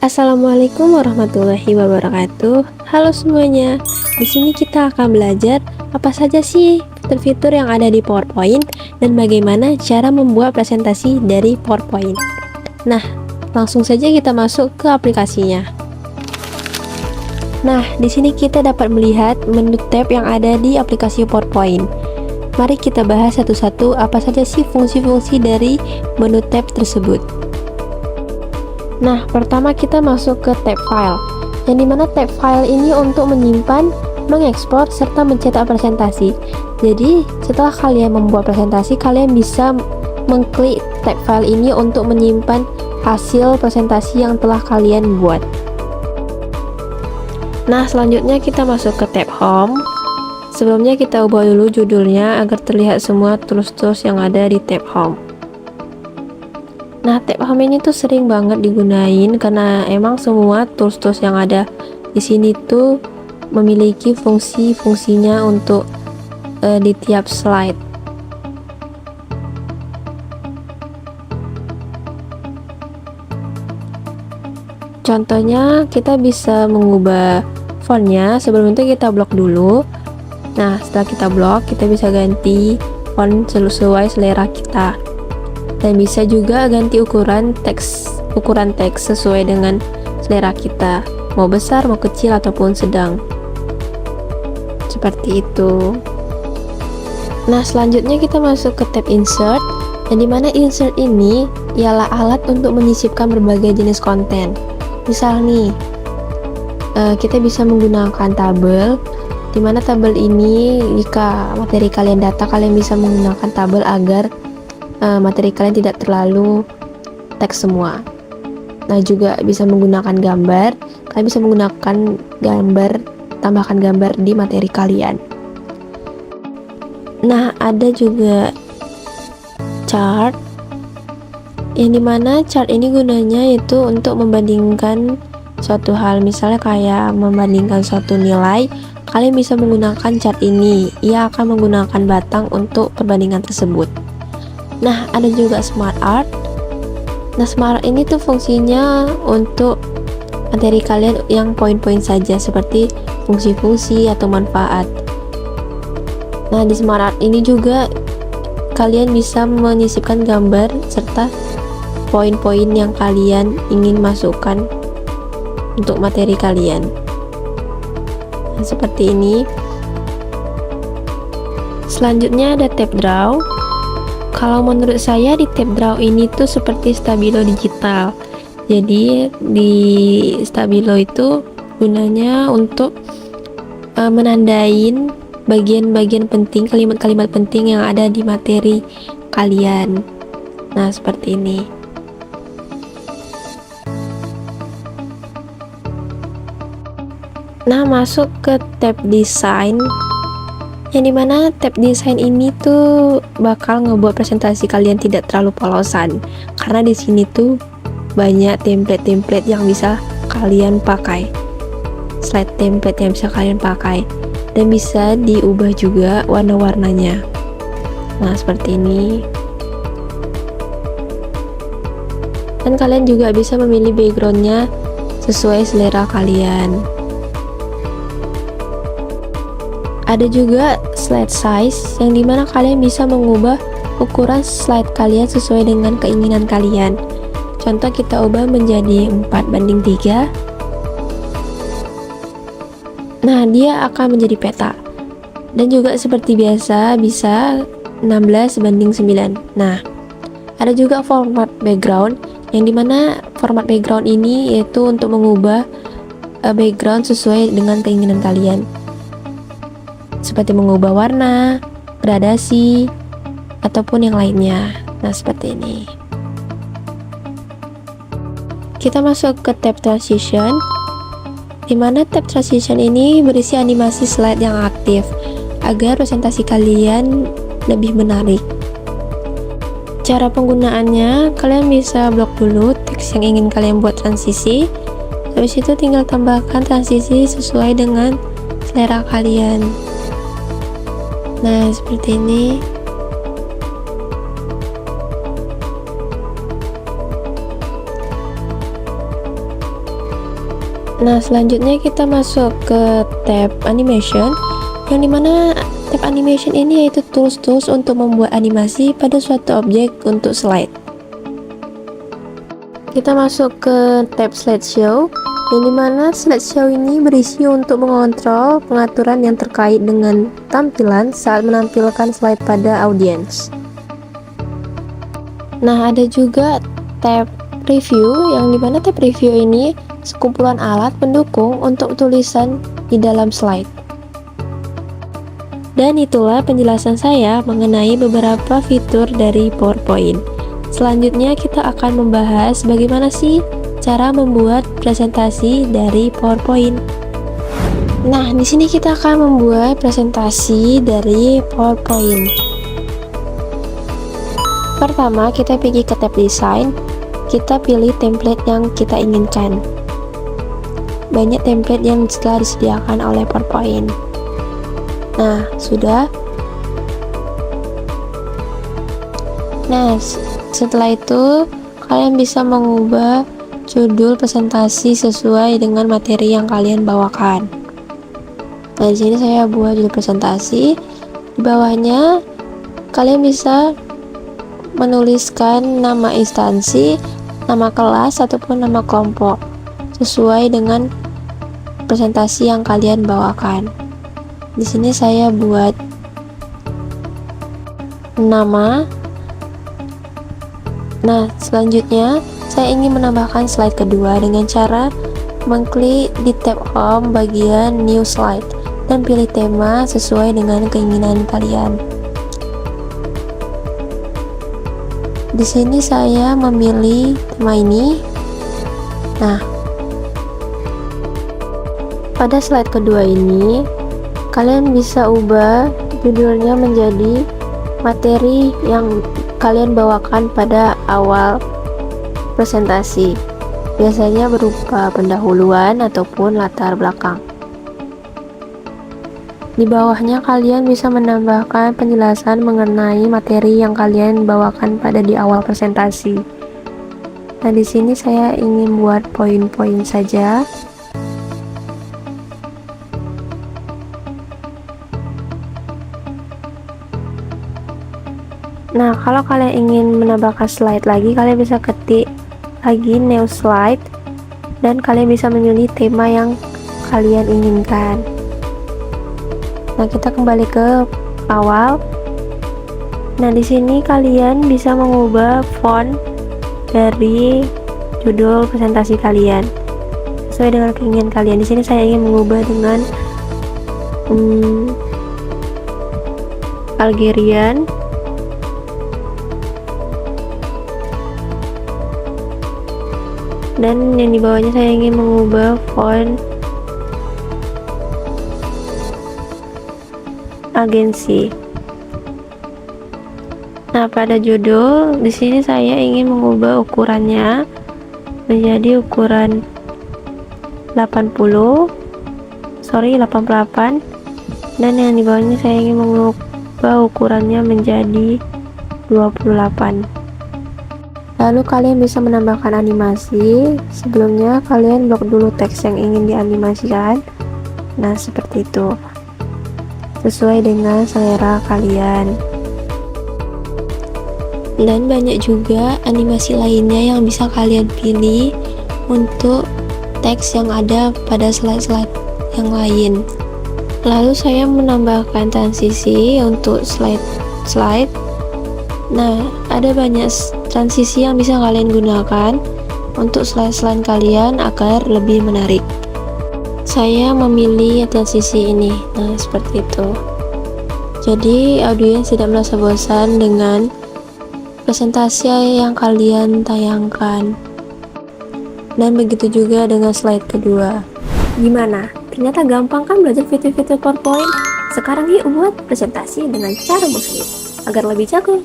Assalamualaikum warahmatullahi wabarakatuh. Halo semuanya. Di sini kita akan belajar apa saja sih fitur-fitur yang ada di PowerPoint dan bagaimana cara membuat presentasi dari PowerPoint. Nah, langsung saja kita masuk ke aplikasinya. Nah, di sini kita dapat melihat menu tab yang ada di aplikasi PowerPoint. Mari kita bahas satu-satu apa saja sih fungsi-fungsi dari menu tab tersebut. Nah, pertama kita masuk ke tab file, yang dimana tab file ini untuk menyimpan, mengekspor, serta mencetak presentasi. Jadi, setelah kalian membuat presentasi, kalian bisa mengklik tab file ini untuk menyimpan hasil presentasi yang telah kalian buat. Nah, selanjutnya kita masuk ke tab home. Sebelumnya kita ubah dulu judulnya agar terlihat semua tools-tools yang ada di tab home. Nah, tab home ini tuh sering banget digunain karena emang semua tools-tools yang ada di sini tuh memiliki fungsi-fungsinya untuk di tiap slide. Contohnya, kita bisa mengubah fontnya. Sebelum itu kita blok dulu. Nah, setelah kita blok, kita bisa ganti font sesuai selera kita. Dan bisa juga ganti ukuran teks sesuai dengan selera kita, mau besar, mau kecil, ataupun sedang, seperti itu. Nah, selanjutnya kita masuk ke tab insert, yang dimana insert ini ialah alat untuk menyisipkan berbagai jenis konten. Misal nih, kita bisa menggunakan tabel, dimana tabel ini jika materi kalian data, kalian bisa menggunakan tabel agar materi kalian tidak terlalu teks semua. Nah, juga bisa menggunakan gambar. Kalian bisa menggunakan gambar, tambahkan gambar di materi kalian. Nah, ada juga chart, yang dimana chart ini gunanya itu untuk membandingkan suatu hal. Misalnya kayak membandingkan suatu nilai, kalian bisa menggunakan chart ini. Ia akan menggunakan batang untuk perbandingan tersebut. Nah, ada juga smart art. Nah, smart art ini tuh fungsinya untuk materi kalian yang poin-poin saja, seperti fungsi-fungsi atau manfaat. Nah, di smart art ini juga kalian bisa menyisipkan gambar serta poin-poin yang kalian ingin masukkan untuk materi kalian. Nah, seperti ini. Selanjutnya ada tab draw. Kalau menurut saya di tab draw ini tuh seperti stabilo digital. Jadi di stabilo itu gunanya untuk menandain bagian-bagian penting, kalimat-kalimat penting yang ada di materi kalian. Nah, seperti ini. Nah, masuk ke tab desain, yang dimana tab desain ini tuh bakal ngebuat presentasi kalian tidak terlalu polosan, karena di sini tuh banyak template-template yang bisa kalian pakai, slide template yang bisa kalian pakai, dan bisa diubah juga warna-warnanya. Nah, seperti ini. Dan kalian juga bisa memilih backgroundnya sesuai selera kalian. Ada juga slide size, yang dimana kalian bisa mengubah ukuran slide kalian sesuai dengan keinginan kalian. Contoh, kita ubah menjadi 4:3. Nah, dia akan menjadi peta. Dan juga seperti biasa bisa 16:9. Nah, ada juga format background, yang dimana format background ini yaitu untuk mengubah background sesuai dengan keinginan kalian, seperti mengubah warna, gradasi, ataupun yang lainnya. Nah, seperti ini. Kita masuk ke tab transition, dimana tab transition ini berisi animasi slide yang aktif agar presentasi kalian lebih menarik. Cara penggunaannya, kalian bisa blok dulu teks yang ingin kalian buat transisi. Habis itu tinggal tambahkan transisi sesuai dengan selera kalian. Nah, seperti ini. Nah, selanjutnya kita masuk ke tab animation, yang dimana tab animation ini yaitu tools-tools untuk membuat animasi pada suatu objek untuk slide. Kita masuk ke tab slideshow, yang dimana slideshow ini berisi untuk mengontrol pengaturan yang terkait dengan tampilan saat menampilkan slide pada audiens. Nah, ada juga tab review, yang dimana tab review ini sekumpulan alat pendukung untuk tulisan di dalam slide. Dan itulah penjelasan saya mengenai beberapa fitur dari PowerPoint. Selanjutnya kita akan membahas bagaimana sih cara membuat presentasi dari PowerPoint. Nah, di sini kita akan membuat presentasi dari PowerPoint. Pertama, kita pergi ke tab desain, kita pilih template yang kita inginkan. Banyak template yang telah disediakan oleh PowerPoint. Nah, sudah. Nah, setelah itu kalian bisa mengubah judul presentasi sesuai dengan materi yang kalian bawakan. Nah, di sini saya buat judul presentasi. Di bawahnya kalian bisa menuliskan nama instansi, nama kelas ataupun nama kelompok sesuai dengan presentasi yang kalian bawakan. Di sini saya buat nama. Nah, selanjutnya saya ingin menambahkan slide kedua dengan cara mengklik di tab home bagian new slide dan pilih tema sesuai dengan keinginan kalian. Di sini saya memilih tema ini. Nah, pada slide kedua ini kalian bisa ubah judulnya menjadi materi yang kalian bawakan pada awal presentasi, biasanya berupa pendahuluan ataupun latar belakang. Di bawahnya kalian bisa menambahkan penjelasan mengenai materi yang kalian bawakan pada di awal presentasi. Nah, di sini saya ingin buat poin-poin saja. Nah, kalau kalian ingin menambahkan slide lagi, kalian bisa ketik lagi new slide dan kalian bisa memilih tema yang kalian inginkan. Nah, kita kembali ke awal. Nah, di sini kalian bisa mengubah font dari judul presentasi kalian sesuai dengan keinginan kalian. Di sini saya ingin mengubah dengan Algerian. Dan yang di bawahnya saya ingin mengubah font agensi. Nah, pada judul di sini saya ingin mengubah ukurannya menjadi ukuran 88, dan yang di bawahnya saya ingin mengubah ukurannya menjadi 28. Lalu kalian bisa menambahkan animasi. Sebelumnya kalian blok dulu teks yang ingin dianimasikan. Nah, seperti itu, sesuai dengan selera kalian. Dan banyak juga animasi lainnya yang bisa kalian pilih untuk teks yang ada pada slide-slide yang lain. Lalu saya menambahkan transisi untuk slide. Nah, ada banyak transisi yang bisa kalian gunakan untuk slide-slide kalian agar lebih menarik. Saya memilih transisi ini. Nah, seperti itu. Jadi audiens tidak merasa bosan dengan presentasi yang kalian tayangkan. Dan begitu juga dengan slide kedua. Gimana? Ternyata gampang kan belajar fitur-fitur PowerPoint? Sekarang yuk buat presentasi dengan cara muslim agar lebih jago.